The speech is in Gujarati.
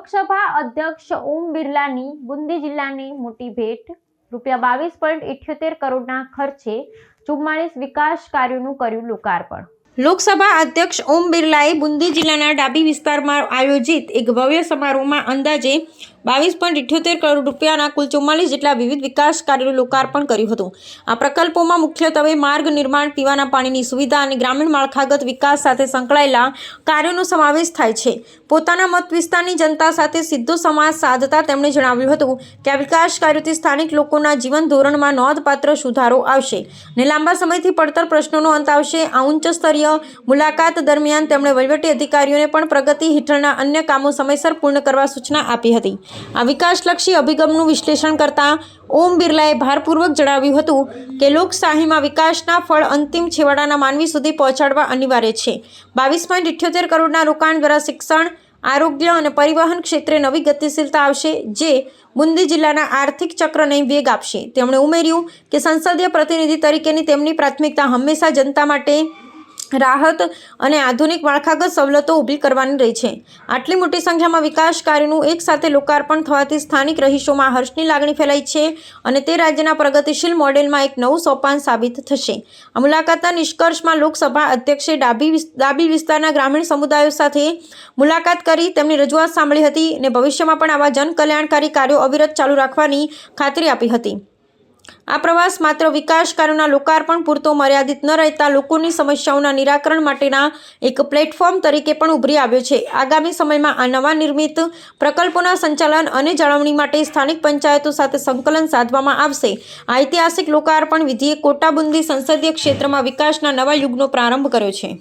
લોકસભા અધ્યક્ષ ઓમ બિરલાની બુંદી જિલ્લાની મોટી ભેટ ₹22.78 કરોડના ખર્ચે 44 વિકાસ કાર્યોનું કર્યું લોકાર્પણ। લોકસભા અધ્યક્ષ ઓમ બિરલાએ બુંદી જિલ્લાના ડાબી વિસ્તારમાં આયોજિત એક ભવ્ય સમારોહમાં અંદાજે ₹22.78 કરોડ રૂપિયાના કુલ 44 જેટલા વિવિધ વિકાસ કાર્યોનું લોકાર્પણ કર્યું હતું। આ પ્રકલ્પોમાં મુખ્યત્વે માર્ગ નિર્માણ, પીવાના પાણીની સુવિધા અને ગ્રામીણ માળખાગત વિકાસ સાથે સંકળાયેલા કાર્યોનો સમાવેશ થાય છે। પોતાના મત વિસ્તારની જનતા સાથે સીધો સંવાદ સાધતા તેમણે જણાવ્યું હતું કે આ વિકાસ કાર્યોથી સ્થાનિક લોકોના જીવન ધોરણમાં નોંધપાત્ર સુધારો આવશે અને લાંબા સમયથી પડતર પ્રશ્નોનો અંત આવશે। આ ઉચ્ચ સ્તરીય મુલાકાત દરમિયાન તેમણે વહીવટી અધિકારીઓને પણ પ્રગતિ હેઠળના અન્ય કામો સમયસર પૂર્ણ કરવા સૂચના આપી હતી। આ વિકાસલક્ષી અભિગમનું વિશ્લેષણ કરતા ઓમ બિરલાએ ભારપૂર્વક જણાવ્યું હતું કે લોકશાહીમાં વિકાસના ફળ અંતિમ છેવાડાના માનવી સુધી પહોંચાડવા અનિવાર્ય છે। 22.78 કરોડના રોકાણ દ્વારા શિક્ષણ, આરોગ્ય અને પરિવહન ક્ષેત્રે નવી ગતિશીલતા આવશે, જે બુંદી જિલ્લાના આર્થિક ચક્રને વેગ આપશે। તેમણે ઉમેર્યું કે સંસદીય પ્રતિનિધિ તરીકેની તેમની પ્રાથમિકતા હંમેશા જનતા માટે રાહત અને આધુનિક માળખાગત સવલતો ઊભી કરવાની રહી છે। આટલી મોટી સંખ્યામાં વિકાસ કાર્યોનું એકસાથે લોકાર્પણ થવાથી સ્થાનિક રહીશોમાં હર્ષની લાગણી ફેલાઈ છે અને તે રાજ્યના પ્રગતિશીલ મોડેલમાં એક નવું સોપાન સાબિત થશે। આ મુલાકાતના નિષ્કર્ષમાં લોકસભા અધ્યક્ષે ડાબી વિસ્તારના ગ્રામીણ સમુદાયો સાથે મુલાકાત કરી તેમની રજૂઆત સાંભળી હતી અને ભવિષ્યમાં પણ આવા જનકલ્યાણકારી કાર્યો અવિરત ચાલુ રાખવાની ખાતરી આપી હતી। આ પ્રવાસ માત્ર વિકાસ કાર્યોના લોકાર્પણ પૂરતો મર્યાદિત ન રહેતા લોકોની સમસ્યાઓના નિરાકરણ માટેના એક પ્લેટફોર્મ તરીકે પણ ઉભરી આવ્યો છે। આગામી સમયમાં આ નવા નિર્મિત પ્રકલ્પોના સંચાલન અને જાળવણી માટે સ્થાનિક પંચાયતો સાથે સંકલન સાધવામાં આવશે। આ ઐતિહાસિક લોકાર્પણ વિધિએ કોટા બુંદી સંસદીય ક્ષેત્રમાં વિકાસના નવા યુગનો પ્રારંભ કર્યો છે।